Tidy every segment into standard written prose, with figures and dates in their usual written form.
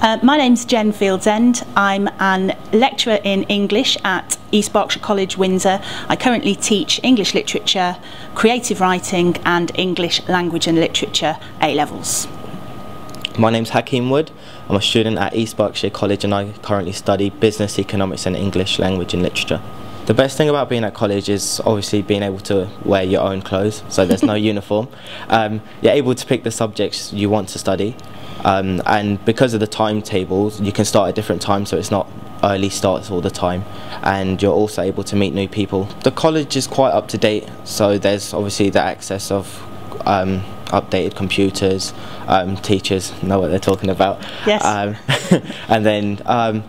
My name's Jen Fieldsend. I'm an lecturer in English at East Berkshire College, Windsor. I currently teach English literature, creative writing and English language and literature A-levels. My name's Hakeem Wood. I'm a student at East Berkshire College and I currently study business, economics and English language and literature. The best thing about being at college is obviously being able to wear your own clothes, so there's no uniform. You're able to pick the subjects you want to study, and because of the timetables you can start at different times, so it's not early starts all the time, and you're also able to meet new people. The college is quite up to date, so there's obviously the access of updated computers, teachers know what they're talking about. Yes. And then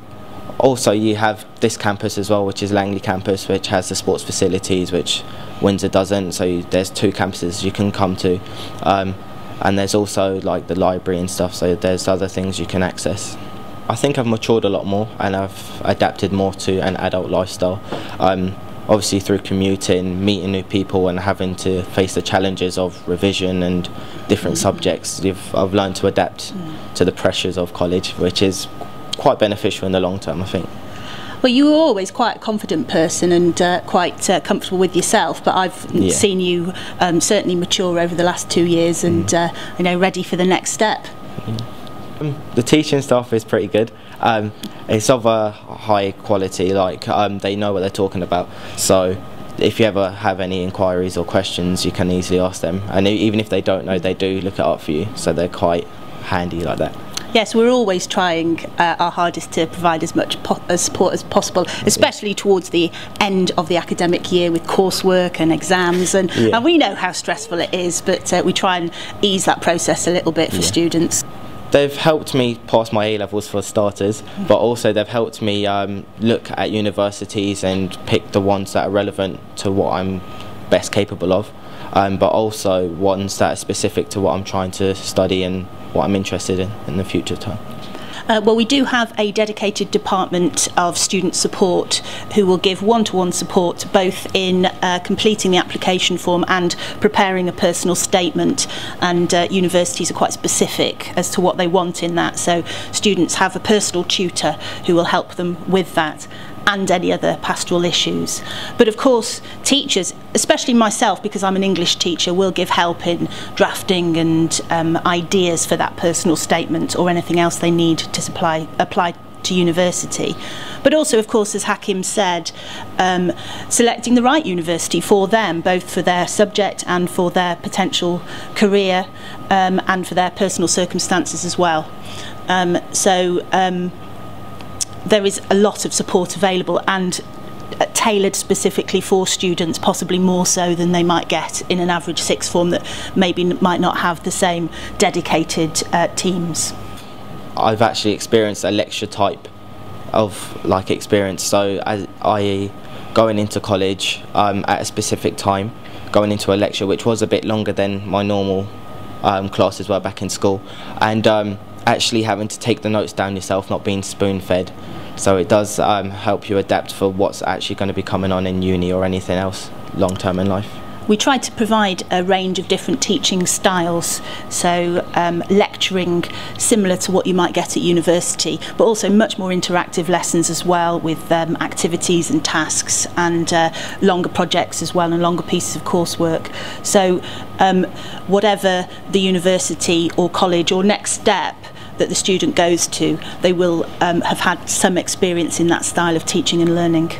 also you have this campus as well, which is Langley campus, which has the sports facilities which Windsor doesn't, so there's two campuses you can come to, and there's also like the library and stuff, so there's other things you can access. I think I've matured a lot more and I've adapted more to an adult lifestyle, obviously through commuting, meeting new people and having to face the challenges of revision and different subjects. I've learned to adapt to the pressures of college, which is quite beneficial in the long term, I think. Well, you were always quite a confident person and quite comfortable with yourself, but I've seen you certainly mature over the last 2 years and you know, ready for the next step. The teaching staff is pretty good. It's of a high quality, like they know what they're talking about, so if you ever have any inquiries or questions you can easily ask them, and even if they don't know, they do look it up for you, so they're quite handy like that. Yes, we're always trying our hardest to provide as much support as possible, especially towards the end of the academic year with coursework and exams, and we know how stressful it is, but we try and ease that process a little bit for students. They've helped me pass my A-levels for starters, but also they've helped me look at universities and pick the ones that are relevant to what I'm best capable of, but also ones that are specific to what I'm trying to study and what I'm interested in the future time. Well, we do have a dedicated department of student support who will give one-to-one support both in completing the application form and preparing a personal statement, and universities are quite specific as to what they want in that, so students have a personal tutor who will help them with that and any other pastoral issues. But of course teachers, especially myself because I'm an English teacher, will give help in drafting and ideas for that personal statement or anything else they need to apply to university. But also, of course, as Hakim said, selecting the right university for them, both for their subject and for their potential career, and for their personal circumstances as well. There is a lot of support available and tailored specifically for students, possibly more so than they might get in an average sixth form that maybe might not have the same dedicated teams. I've actually experienced a lecture type of experience, so I going into college at a specific time, going into a lecture which was a bit longer than my normal classes were back in school, and actually having to take the notes down yourself, not being spoon-fed. So it does help you adapt for what's actually going to be coming on in uni or anything else long-term in life. We try to provide a range of different teaching styles, so lecturing similar to what you might get at university, but also much more interactive lessons as well, with activities and tasks and longer projects as well and longer pieces of coursework. So whatever the university or college or next step that the student goes to, they will have had some experience in that style of teaching and learning.